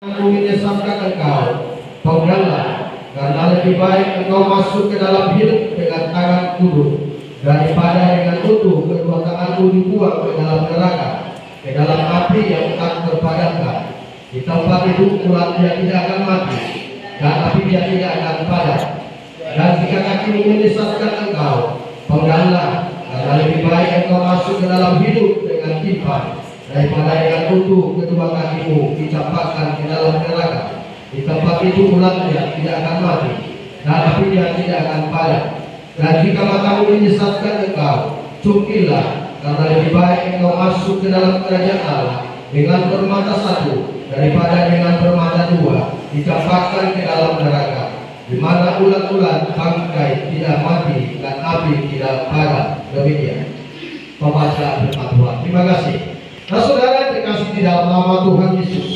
Aku menyesatkan engkau, penggalah, karena lebih baik engkau masuk ke dalam hidup dengan tangan kudu daripada dengan utuh kedua tanganmu dibuang ke dalam neraka, ke dalam api yang tak terpadamkan. Di tempat itu ulat dia tidak akan mati, dan api dia tidak akan padam. Dan jika kakimu menyesatkan engkau, penggalah, karena lebih baik engkau masuk ke dalam hidup dengan timpang daripada dengan utuh kedua kakimu dicampakkan ke dalam neraka. Di tempat itu ulatnya tidak akan mati, dan apinya tidak akan padam. Dan jika matamu menyesatkan engkau, cungkilah, karena lebih baik engkau masuk ke dalam kerajaan Allah dengan permata satu daripada dengan permata dua dicampakkan ke dalam neraka, di mana ulat-ulat bangkai tidak mati dan api tidak padam. Demikian pembacaan firman Tuhan. Terima kasih. Nah, saudara terkasih di dalam nama Tuhan Yesus,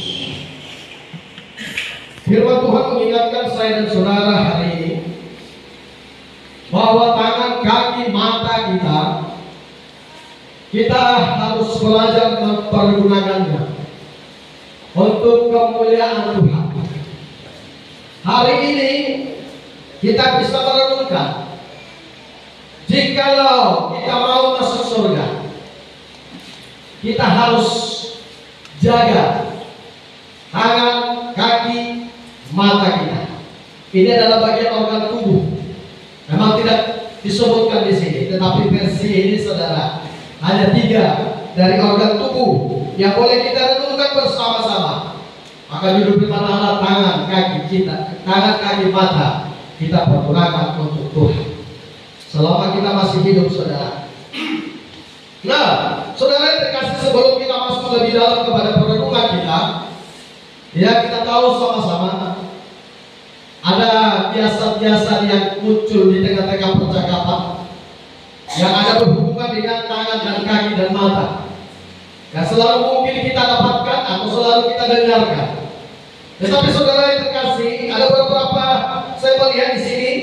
firman Tuhan mengingatkan saya dan saudara hari ini bahwa tangan, kaki, mata kita harus belajar mempergunakannya untuk kemuliaan Tuhan. Hari ini kita bisa merenungkan, jikalau kita mau masuk surga, kita harus jaga tangan, kaki, mata kita. Ini adalah bagian organ tubuh. Memang tidak disebutkan di sini, tetapi versi ini saudara hanya 3 dari organ tubuh yang boleh kita renungkan bersama-sama. Maka judul firman Allah, tangan, kaki kita, tangan, kaki, mata kita pergunakan untuk Tuhan selama kita masih hidup, saudara. Nah, saudara yang terkasih, sebelum kita masuk lebih dalam kepada perenungan kita tahu sama-sama ada biasa-biasa yang muncul di tengah-tengah percakapan yang ada berhubungan dengan tangan dan kaki dan mata, yang selalu mungkin kita dapatkan atau selalu kita dengarkan. Tetapi saudara yang terkasih, ada beberapa saya melihat di sini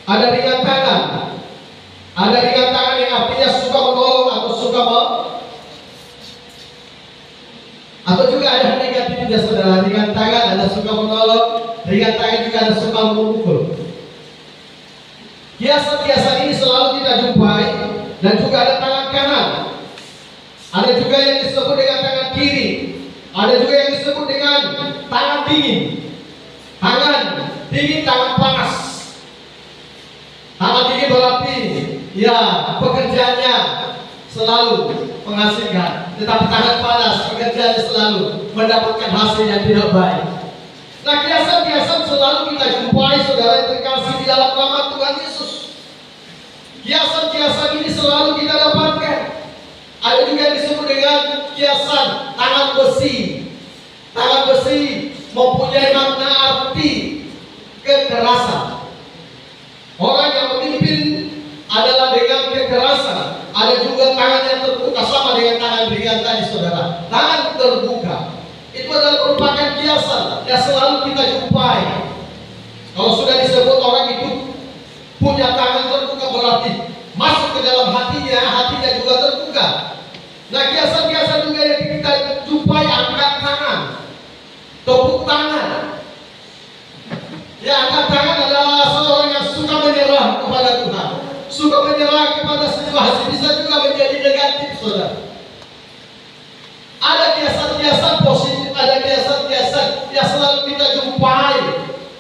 ada ringan tangan. Ada ringan tangan yang artinya suka menolong atau suka atau juga ada negatifnya, saudara. Ringan tangan ada suka menolong, ringan tangan juga ada suka memukul. Kiasan-kiasan ini selalu kita jumpai. Dan juga ada tangan kanan, ada juga yang disebut dengan tangan kiri, ada juga yang disebut dengan tangan dingin. Tangan dingin, tangan panas. Tangan dingin berarti ya pekerjaannya selalu menghasilkan, tetapi tangan panas pekerjaannya selalu mendapatkan hasil yang tidak baik. Nah, kiasan-kiasan selalu kita jumpai, saudara yang terkasih, di dalam nama Tuhan Yesus. Kiasan-kiasan ini selalu kita dapatkan. Ada juga yang disebut dengan kiasan tangan besi. Tangan besi mempunyai makna arti kekerasan. Orang yang memimpin adalah dengan kekerasan. Ada juga tangan yang terbuka, sama dengan tangan ringan tadi, saudara. Tangan terbuka itu adalah merupakan kiasan yang selalu kita jumpai. Kalau sudah disebut orang itu punya tangan terbuka, berarti masuk ke dalam hatinya juga terbuka. Nah, kiasan-kiasan juga yang kita jumpai, angkat tangan, tepuk tangan. Ya, angkat tangan adalah seorang yang suka menyerah kepada Tuhan, suka menyerah kepada situasi. Bisa juga menjadi negatif, saudara. Ada kiasan-kiasan positif, ada kiasan-kiasan yang selalu kita jumpai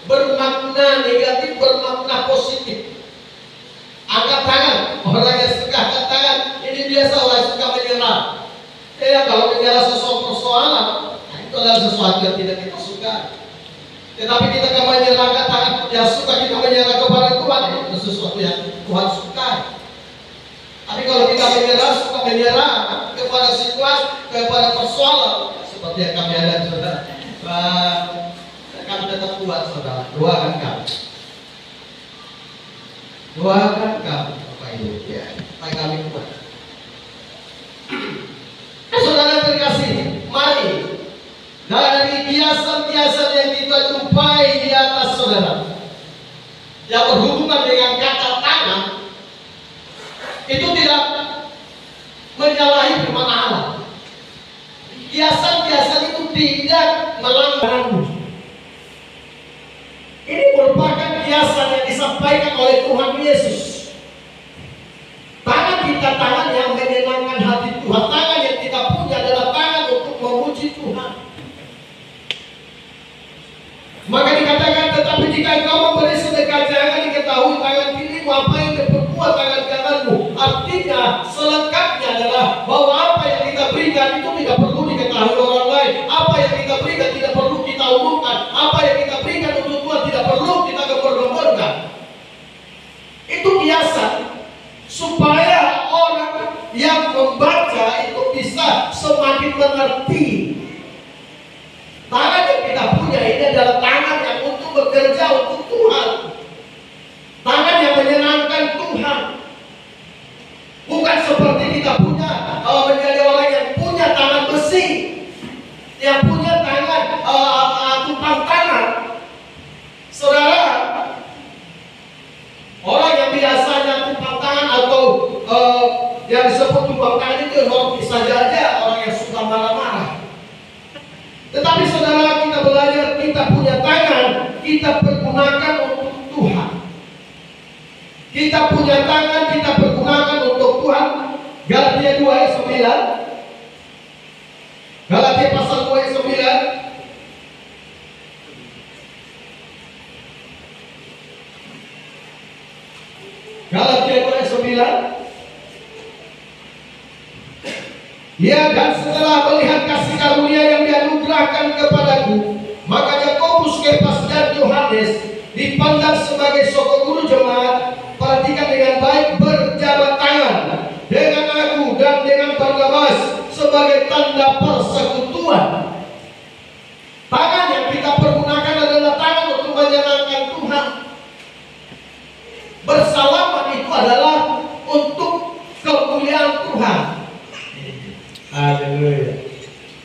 bermakna negatif, bermakna positif. Angkat tangan, orang yang suka angkat tangan ini biasa orang yang suka menyerah. Kalau menyerah sesuatu persoalan, itu adalah sesuatu yang tidak kita suka. Tetapi kita akan menyerahkan tangan yang suka kita menyerah kepada Tuhan, itu sesuatu yang Tuhan suka. Tapi kalau kita suka menyerah kepada situasi, kepada persoalan, seperti yang kami ada, saudara, kami tetap kuat, saudara. Doakan kami. Doakan kami, Bapak Ibu, ya, supaya kami kuat. Saudara terkasih, mari dari kiasan-kiasan yang kita jumpai di atas, saudara, yang berhubungan dengan kata tangan, itu tidak menyalahi firman Allah. Kiasan-kiasan itu tidak melanggar. Ini merupakan kiasan yang disampaikan oleh Tuhan Yesus. Tangan kita tangan yang menyenangkan hati Tuhan. Tangan yang kita punya adalah tangan untuk memuji Tuhan. Maka dikatakan, tetapi jika engkau memberi sedekah, jangan diketahui tangan kirimu apa yang diperbuat tangan kananmu. Artinya selengkapnya adalah bahwa apa yang kita berikan itu tidak perlu diketahui orang lain. Apa yang kita berikan tidak perlu kita umumkan. Apa yang kita berikan untuk Tuhan tidak perlu kita gembor-gemborkan. Itu kiasan supaya orang yang membaca itu bisa semakin mengerti. Tangan yang kita punya ini adalah tangan yang untuk bekerja untuk Tuhan. Tangan yang menyenangkan Tuhan. Bukan seperti kita punya menjadi orang yang punya tangan besi, yang punya tangan tukang tangan. Saudara, orang yang biasanya tukang tangan atau yang disebut tukang tangan itu orang bisa saja orang yang suka marah-marah. Tetapi saudara, kita belajar, kita punya tangan, kita pergunakan untuk Tuhan. Kita punya tangan, kita pergunakan untuk Tuhan. Galatia 2 ayat 9. Galatia pasal 2 ayat 9. Galatia 2 ayat 9. Ya, dan setelah melihat kasih karunia yang dianugerahkan kepadaku, maka Yakobus, Kefas, dan Yohanes dipandang sebagai sokong guru jemaat. Perhatikan dengan baik, berjabat tangan dengan aku dan dengan Barnabas sebagai tanda persekutuan. Tangan yang kita pergunakan adalah tangan untuk menyenangkan Tuhan. Bersalaman itu adalah untuk kemuliaan Tuhan. Haleluya.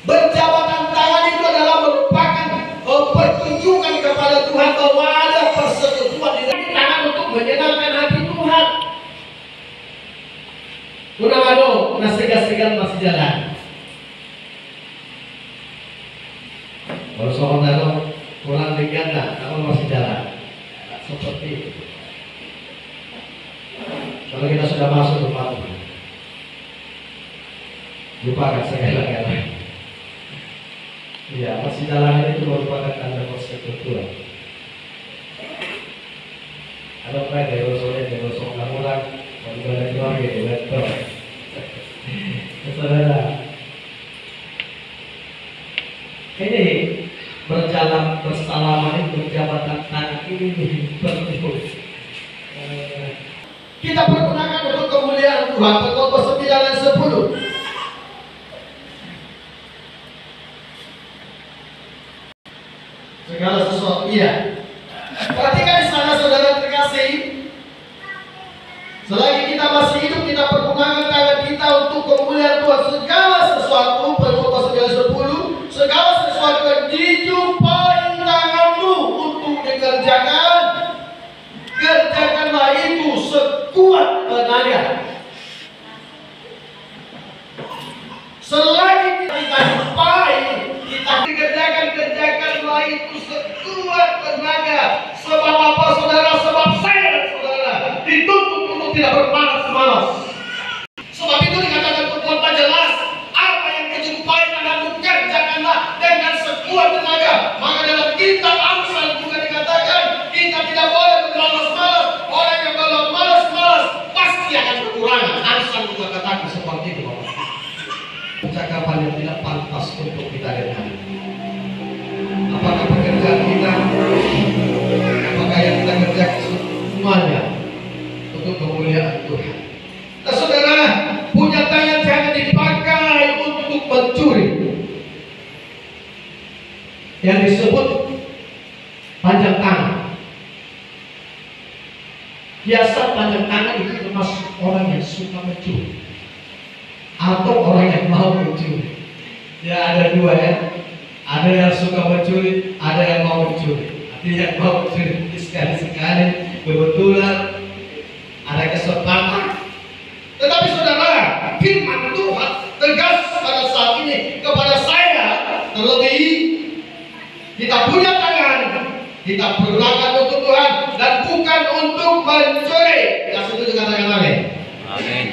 Berjabatan tangan itu adalah merupakan pertunjukan kepada Tuhan bahwa ada persekutuan di dalam tangan untuk menyenangkan hati Tuhan. Kunamado, nasigas-sigas masih jalan. Kalau saudara pulang di ganda, kamu masih jalan. Seperti itu. Kalau kita sudah masuk ke rumah, lupakan segala-galanya. Ya, masih jalan itu merupakan tanda persekutuan. Ada apa yang diusulnya digosok ulang, bagaimana keluarga itu betul. Saudara, ini berjalan bersalaman, berjabatan tangan ini perlu. Kita pergunakan untuk kemuliaan Tuhan. Pengkhotbah 9 dan 10. Segala sesuatu, iya. Perhatikan di sana, saudara terkasih. Selagi kita masih hidup, kita pergunakan tangan kita untuk kemuliaan Tuhan. Segala sesuatu, Pengkhotbah 9:10, segala sesuatu yang dijumpai tanganmu untuk dikerjakan, kerjakanlah itu sekuat tenaga. Selagi kita jumpai, kita kerjakanlah itu sekuat tenaga. Sebab apa, saudara? Sebab saya dan saudara dituntut untuk tidak bermalas-malas. Sebab itu dikatakan Tuhan jelas, apa yang dijumpai tanganmu kerjakanlah dengan sekuat tenaga. Maka dalam kitab Amsal juga dikatakan kita tidak boleh bermalas-malas. Orang yang kalau malas-malas pasti akan kekurangan. Amsal juga katakan seperti itu. Percakapan yang tidak pantas untuk kita dengar. Apakah pekerjaan kita, apakah yang kita kerjakan semuanya untuk kemuliaan Tuhan? Nah, saudara, punya tangan jangan dipakai untuk mencuri. Yang disebut panjang tangan. Biasa panjang tangan itu termasuk orang yang suka mencuri atau orang yang mau mencuri. Ya, ada dua ya. Ada yang suka mencuri, ada yang mau mencuri. Artinya yang mau mencuri sekali-sekali kebetulan ada kesempatan. Tetapi saudara, firman Tuhan tegas pada saat ini kepada saya Kita punya tangan, kita berlaku untuk Tuhan dan bukan untuk mencuri. Kita setuju, katakan amin. Amin.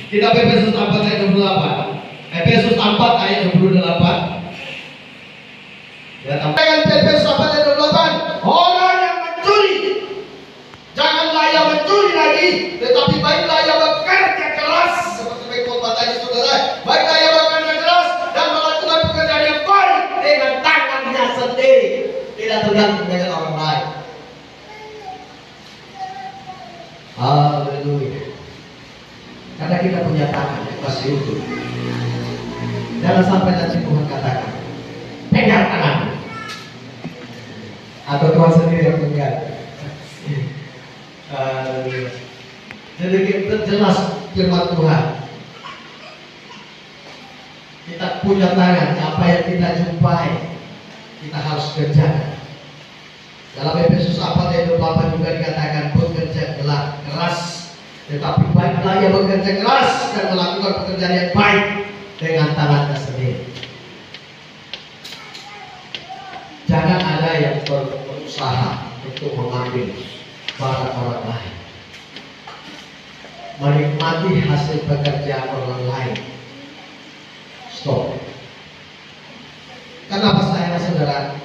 Kita Efesus 4 ayat 28. Efesus 4 ayat 28. Ya, Efesus 4 ayat 28. Orang yang mencuri, janganlah ia mencuri lagi, tetapi baiklah ia bekerja keras. Seperti khotbah tadi saudara, baiklah ia bekerja keras dan melakukan pekerjaan yang baik dengan tangannya sendiri, tidak tergantung dengan orang lain. Haleluya. Karena kita punya tangan yang masih utuh. Jangan sampai nanti Tuhan katakan, pegang tangan, atau Tuhan sendiri yang pegang. Jadi kita jelas firman Tuhan. Kita punya tangan, apa yang kita jumpai, kita harus kerjakan. Dalam Efesus 4 ayat 28 juga dikatakan, bekerja keras, tetapi baiklah ia bekerja keras dan melakukan pekerjaan yang baik dengan tangannya sendiri. Jangan ada yang berusaha untuk mengambil barang orang lain, menikmati hasil pekerjaan orang lain. Stop. Kenapa saya, saudara?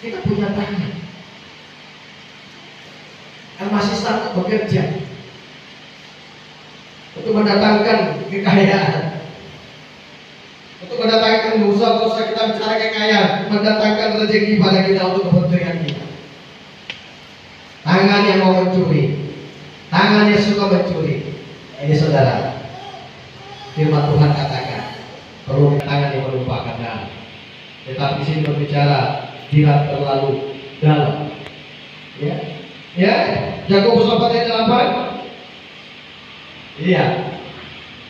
Kita punya tangan yang masih sanggup bekerja untuk mendatangkan kekayaan, untuk mendatangkan usaha-usaha kita bicara kekayaan, mendatangkan rezeki pada kita untuk kepentingan kita. Tangan yang mau mencuri, tangan yang suka mencuri, ini saudara, firman Tuhan katakan perlu tangan yang melupakan darah. Tetapi sini berbicara tidak terlalu dalam. Ya, Yakobus 4 ayat 8. Iya.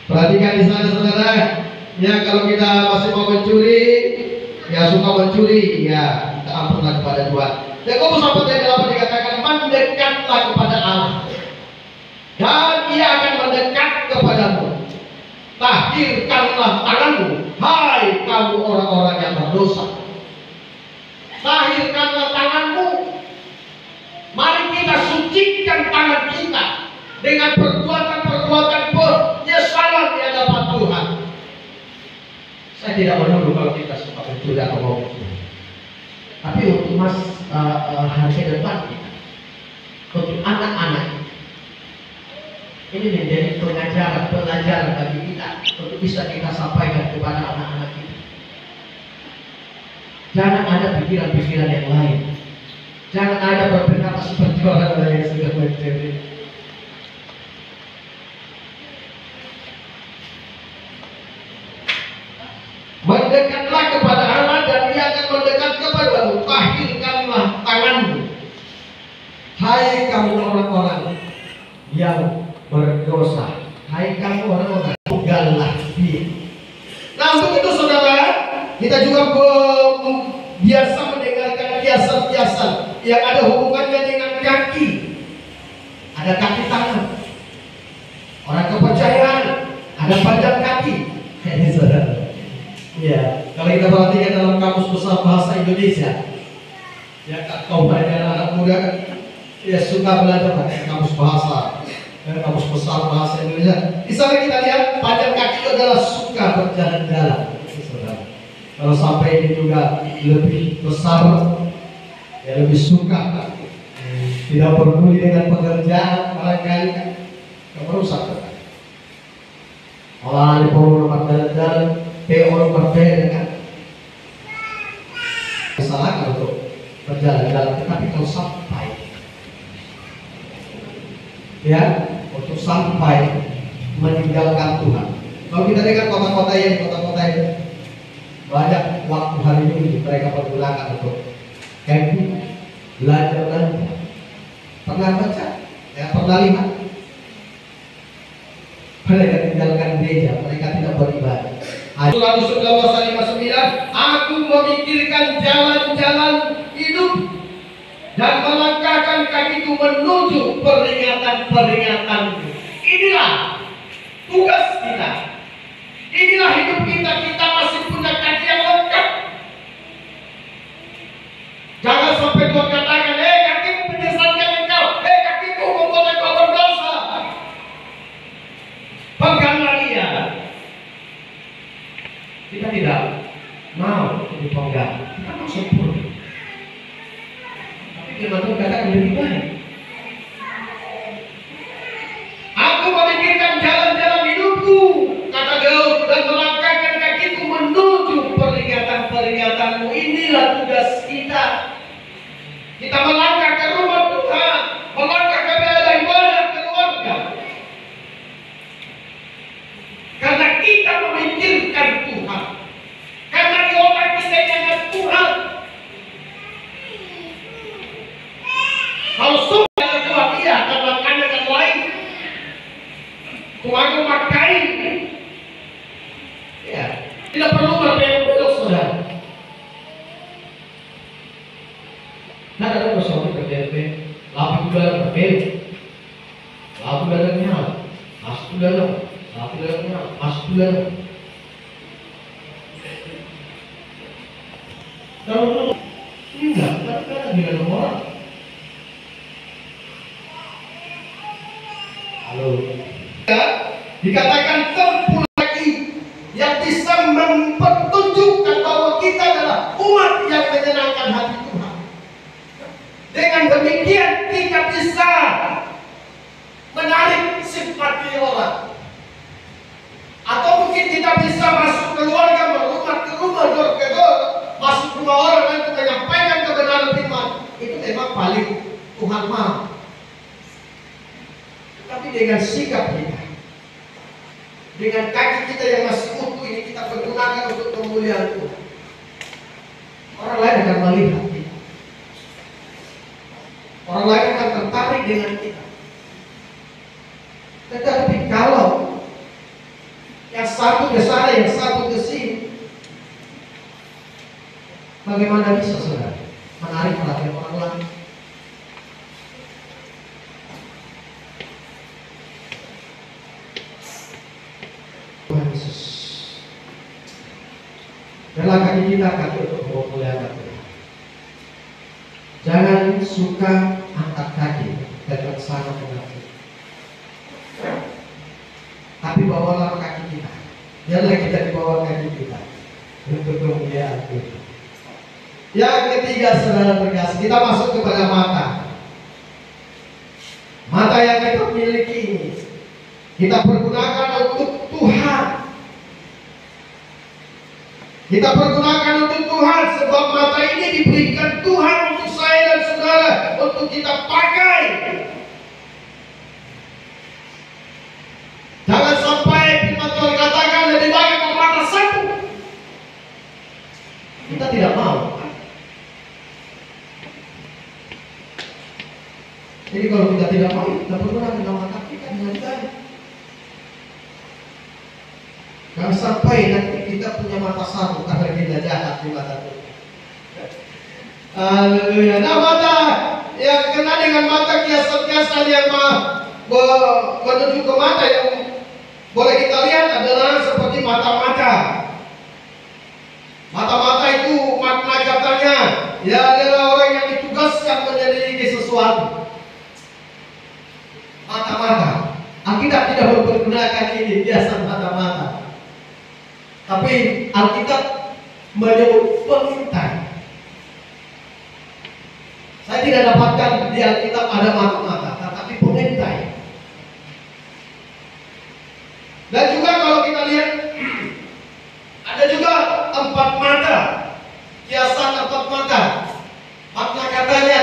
Perhatikan di sana saudara. Ya, kalau kita masih mau mencuri, ya suka mencuri, ya kita ampunlah kepada Tuhan. Yakobus 4 ayat 8 dikatakan, mendekatlah kepada Allah, dan Ia akan mendekat kepadamu. Tahirkanlah tanganmu, hai kamu orang-orang yang berdosa. Tahirkanlah tanganmu. Mari kita sucikan tangan kita dengan perbuatan-perbuatan penyesalan di hadapan Tuhan. Saya tidak menuduh kalau kita suka mencuri atau mau mencuri, tapi untuk hari depan kita, untuk anak-anak, ini menjadi pelajaran bagi kita untuk bisa kita sampaikan kepada anak-anak kita. Jangan ada pikiran-pikiran yang lain. Jangan ada berpendapat seperti orang yang sudah mencuri. Mendekatlah kepada Allah dan Ia akan mendekat kepadamu. Tahirkanlah tanganmu, hai kamu orang-orang yang berdosa. Hai kamu orang-orang, tunggallah Dia. Nah, untuk itu saudara, kita juga biasa mendengarkan kiasan-kiasan yang ada hubungannya dengan kaki. Ada kaki tangan, orang kepercayaan, ada panjang kaki. Ini saudara. Ya, kalau kita perhatikan dalam kamus besar bahasa Indonesia, ya kaum anak muda ya suka belajar pakai kamus bahasa, kamus besar bahasa Indonesia. Di sana kita lihat panjang kaki itu adalah suka berjalan-jalan. Kalau sampai ini juga lebih besar, ya lebih suka, tidak peduli dengan pekerjaan, barangkali yang merusak. Orang di rumah jalan-jalan, orang berbeda kan, disalahkan untuk berjalan-jalan, tetapi kalau sampai, ya, untuk sampai meninggalkan Tuhan. Kalau kita lihat kota-kota ini, banyak waktu hari ini mereka pergunakan untuk camping, belajar. Pernah baca? Ya, pernah lihat? Mereka tinggalkan gereja, mereka tidak beribadah. Lalu 1959, aku memikirkan jalan-jalan hidup dan melangkahkan kakiku menuju peringatan-peringatan. Inilah tugas kita. Inilah hidup kita. Kita masih punya kaki yang lengkap. Jangan sampai Tuhan katakan, kakimu menyesatkan engkau, kakimu membuat engkau berdosa. Peganglah dia. Kita tidak mau dipegang, kita mau sempurna. Tapi firman Tuhan katakan lebih baik. Aku memikirkan jalan-jalan hidupku, kata Daud, dan melangkahkan kakiku menuju peringatan-peringatanmu. Inilah tugas kita. Kita melangkah ke rumah Tuhan, melangkah ke bela ibadah keluarga. Karena kita memikirkan Tuhan. Karena di otak kita ingat Tuhan. Kalau sudah Tuhan, iya, karena ada yang lain. Tuhan memakai. Ya, tidak perlu berbelok-belok, saudara. Nah, ada persoalan berbeda. Lapi udara berbeda. Lapi udara nyala, masuk udara. Lapi udara nyala, masuk udara. Kalau enggak, kadang-kadang tidak ada orang. Halo. Ya, dikatakan sempurna lagi yang bisa mempertunjukkan bahwa kita adalah umat yang menyenangkan hati Tuhan. Dengan demikian kita bisa menarik simpati orang. Atau mungkin kita bisa masuk keluarga, rumah ke rumah, door ke door, masuk rumah orang dan untuk menyampaikan kebenaran firman. Itu memang paling Tuhan mau. Tapi dengan sikap kita, dengan kaki kita yang masih utuh ini kita pergunakan untuk kemuliaan Tuhan. Orang lain akan melihat kita. Orang lain akan tertarik dengan kita. Tetapi kalau yang satu ke sana, yang satu ke sini, bagaimana bisa saudara menarik perhatian orang lain? Tuhan Yesus, dalam kaki kita akan untuk memuliakan Tuhan. Jangan suka angkat kaki dan sana kemari. Tapi bawalah kaki kita. Biarlah kita dibawa kaki kita untuk kemuliaan Tuhan. Yang ketiga, saudara terkasih, kita masuk kepada mata. Mata yang kita miliki ini kita pergunakan untuk Tuhan. Kita pergunakan untuk Tuhan sebab mata ini diberikan Tuhan untuk saya dan saudara untuk kita pakai. Jangan sampai firman Tuhan katakan lebih baik mata satu. Kita tidak mau. Jadi kalau kita tidak mau, kita pergunakan mata kita dengan baik. Jangan sampai nanti kita punya mata satu karena kita jahat di mata Tuhan. Haleluya. Nah, mata yang kena dengan mata kiasan-kiasan yang menuju ke mata yang boleh kita lihat adalah seperti mata-mata. Mata-mata itu makna katanya ya adalah orang yang ditugaskan menyelidiki sesuatu. Mata-mata. Alkitab tidak mempergunakan ini biasa mata-mata. Tapi Alkitab menyebut pengintai. Saya tidak dapatkan di Alkitab ada mata-mata, tetapi pengintai. Dan juga kalau kita lihat ada juga 4 mata, kiasan 4 mata. Makna katanya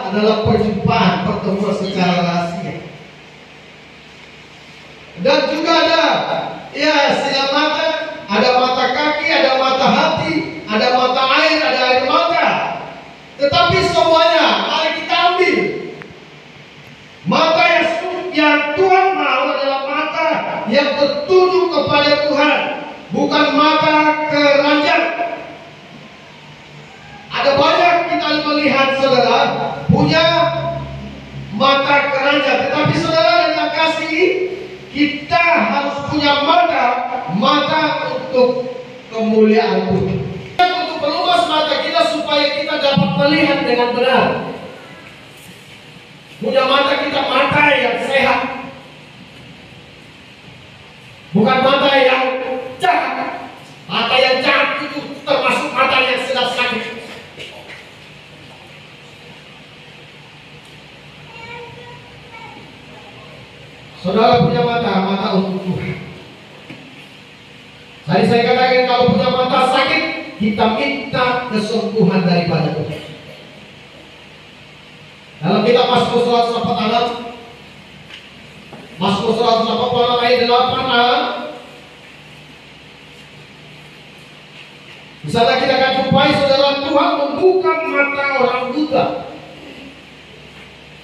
adalah perjumpaan, pertemuan secara rahasia. Dan juga ada sinar mata, ada mata kaki, ada mata hati, ada mata air, ada air mata. Tetapi semuanya mari kita ambil. Mata yang Tuhan mau adalah mata yang tertuju kepada Tuhan, bukan mata keranjang. Ada banyak kita melihat saudara punya mata keranjang, tetapi saudara yang kasih, kita harus punya mata untuk kemuliaan Tuhan. Untuk meluas mata kita supaya kita dapat melihat dengan benar. Punya mata kita mata yang sehat, bukan mata yang jahat. Mata yang jahat itu termasuk mata yang sedang sakit. Saudara punya mata untuk Tuhan. Tadi saya katakan kalau punya mata sakit, kita minta kesembuhan daripada Tuhan. Dalam kitab Mazmur 146, Mazmur 146 ayat 8a, di sana kita akan jumpai saudara, Tuhan membuka mata orang buta.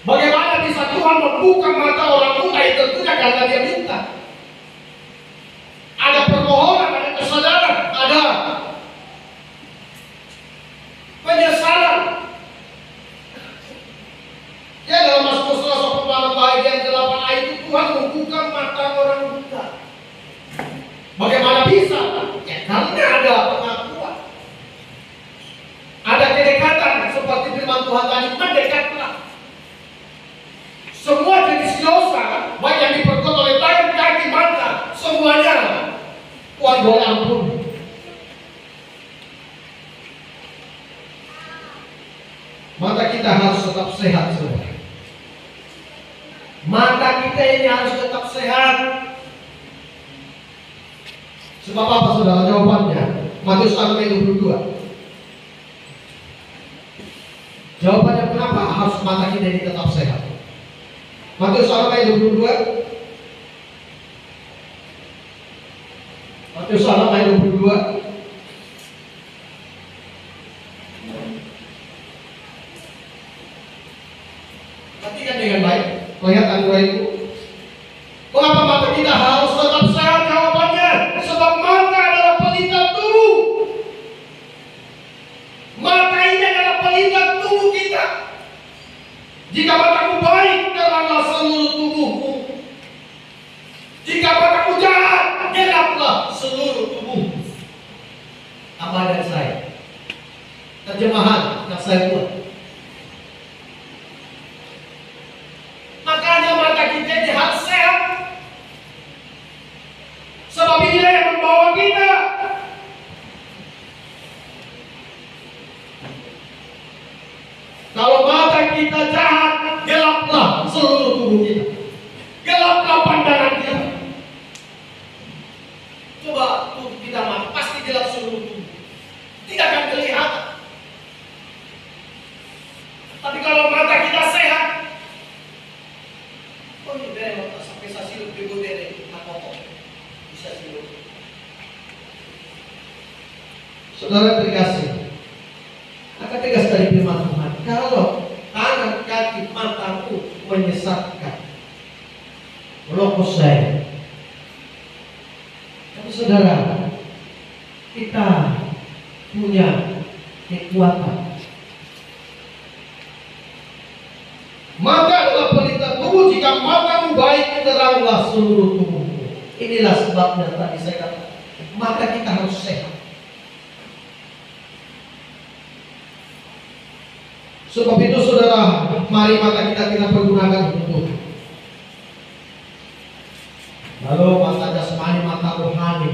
Bagaimana bisa Tuhan membuka mata orang buta? Itu tentunya karena dia minta. Ada permohonan, ada kesadaran, ada penyesalan. Ya, dalam Mazmur 146 bagian 8 ayat itu Tuhan membuka mata orang buta. Bagaimana bisa? Ya, karena ada pengakuan, ada kedekatan. Seperti firman Tuhan tadi, mendekatlah. Semua jenis dosa, baik yang diperbuat oleh tangan, kaki, mata, semuanya Tuhan boleh ampuni. Mata kita harus tetap sehat, saudara. Mata kita ini harus tetap sehat. Sebab apa, saudara? Jawabannya Matius 6 ayat 22. Jawabannya kenapa harus mata kita ini tetap sehat? Matius 6 ayat 22. Matius 6 ayat 22. Perhatikan dengan baik. Lihat anugerah itu. Kenapa mata kita harus tetap sehat? Jawabannya, sebab mata adalah pelita tubuh. Mata ini adalah pelita tubuh kita. Jika matamu baik, teranglah seluruh tubuhmu. Jika matamu jahat, gelaplah seluruh tubuhmu. Apa dari saya? Terjemahan yang saya buat. Makanya mata kita ini harus sehat. Sebab inilah yang membawa kita. Kalau mata kita jahat, gelaplah seluruh tubuh kita. Gelaplah pandangan kita. Coba tubuh kita mati, pasti gelap seluruh tubuh. Tidak akan kelihatan. Tapi kalau mata kita sehat, oh ini dari mata sampai saya silup di dari nakoko. Bisa silup. Saudara terkasih, akan tegas dari firman Tuhan. Kalau tangan, kaki, matamu menyesatkan, melokos saya. Tapi saudara, kita punya kekuatan. Mata adalah pelita tubuh. Jika matamu baik, teranglah seluruh tubuhmu. Inilah sebabnya tadi saya katakan, mata kita harus sehat. Sebab itu saudara, mari mata kita pergunakan untuk Tuhan. Lalu mata jasmani, mata rohani.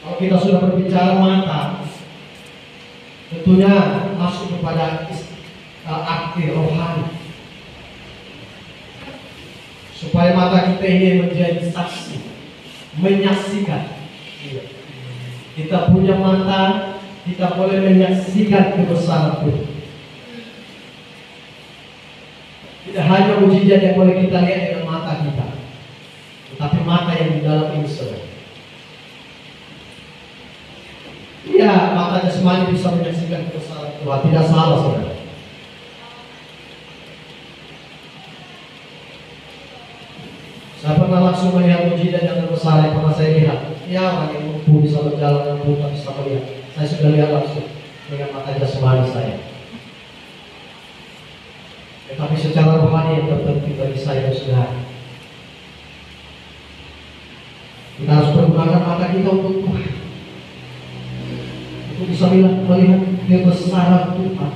Kalau kita sudah berbicara mata, tentunya masuk kepada arti rohani. Supaya mata kita ini menjadi saksi, menyaksikan. Kita punya mata, kita boleh menyaksikan kebesaran Tuhan. Tidak hanya mujizat yang boleh kita lihat dengan mata kita, tetapi mata yang di dalam ini saudara. Ya, mata jasmani bisa menyaksikan kebesaran Tuhan, tidak salah saudara. Saya pernah langsung melihat mujizat yang terbesar yang pernah saya lihat. Ya, orang yang lumpuh bisa berjalan, yang buta bisa melihat. Saya sudah lihat langsung dengan mata jasmani saya. Tetapi secara rohani yang terpenting bagi saya saudara, kita harus menggunakan mata kita untuk Tuhan, untuk bisa melihat kebesaran Tuhan,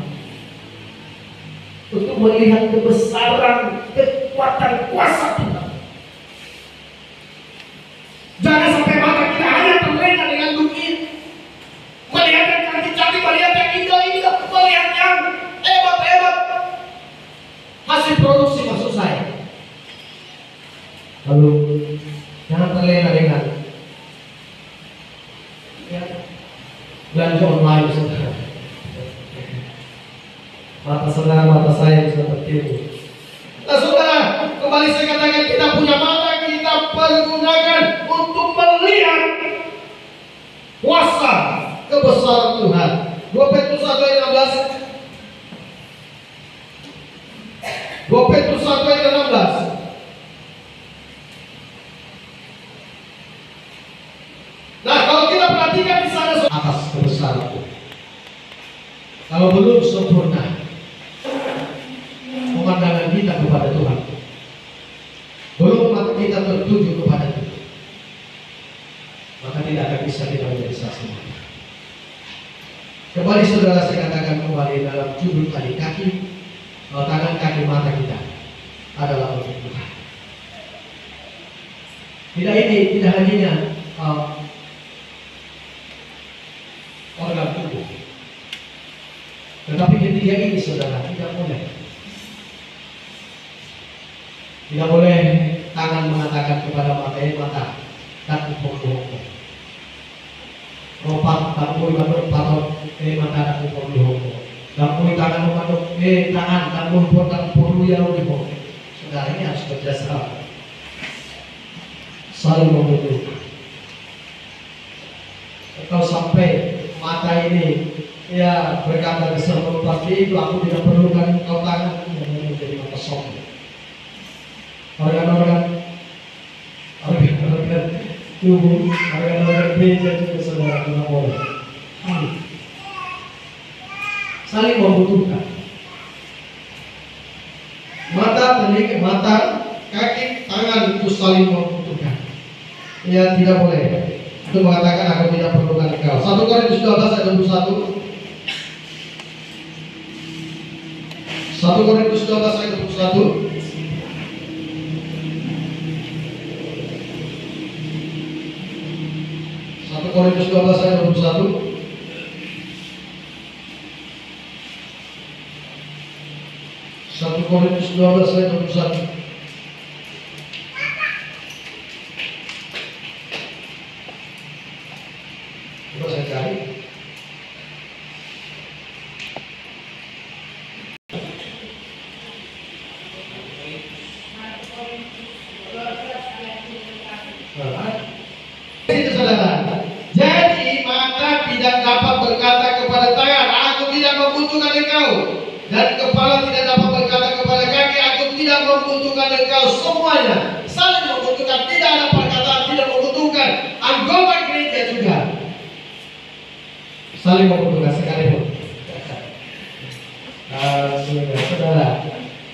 untuk melihat kebesaran kekuatan kuasa Tuhan. Jangan sampai mata kita hanya terlena dengan dunia, melihat yang cantik-cantik, melihat yang indah-indah, melihat yang hebat-hebat, hasil produksi maksud saya. Lalu jangan terlena dengan belanja online, saudara. Mata saya bisa tertipu. Nah, saudara, kembali saya katakan, kita punya mata, kita pergunakan untuk melihat kuasa kebesaran Tuhan. 2 Petrus 1 ayat 16. 2 Petrus 1 ayat 16. Nah, kalau kita perhatikan di sana atas kebesaran Tuhan. Kalau belum sempurna pemandangan kita kepada Tuhan, belum mata kita tertuju kepada Tuhan, maka tidak akan bisa kita menjadi saksi. Kembali saudara, saya katakan kembali dalam judul tadi, tangan kaki mata kita adalah untuk Tuhan. Tidak hanya organ tubuh, tetapi ketiga ini saudara tidak boleh tangan mengatakan kepada mata tak bohong. Ropat tak boleh manuk patok mata tak bohong. Tak boleh tangan memanuk tangan tak boleh tak perlu yang bohong. Saudara, ini harus kerjasama, saling membutuhkan. Kalau sampai mata ini berkata seperti itu, aku tidak perlukan kau tangan, ini menjadi mata sombong. Organ-organ tubuh, organ-organ gereja juga saudara tidak boleh. Saling membutuhkan. Mata, kaki, tangan itu saling membutuhkan. Ya, tidak boleh. Itu mengatakan aku tidak perlukan engkau. 1 Korintus 12 ayat 21. 1 Korintus 12 ayat 21. 1 Korintus 12 ayat 21. 1 Korintus 12 ayat 21. Coba saya cari. Itu saudara. Jadi mata tidak dapat berkata kepada tangan, aku tidak membutuhkan engkau, dan kepala tidak dapat berkata kepada kaki, aku tidak membutuhkan engkau. Semuanya saling membutuhkan. Tidak ada perkataan tidak membutuhkan. Anggota gereja juga saling membutuhkan sekalipun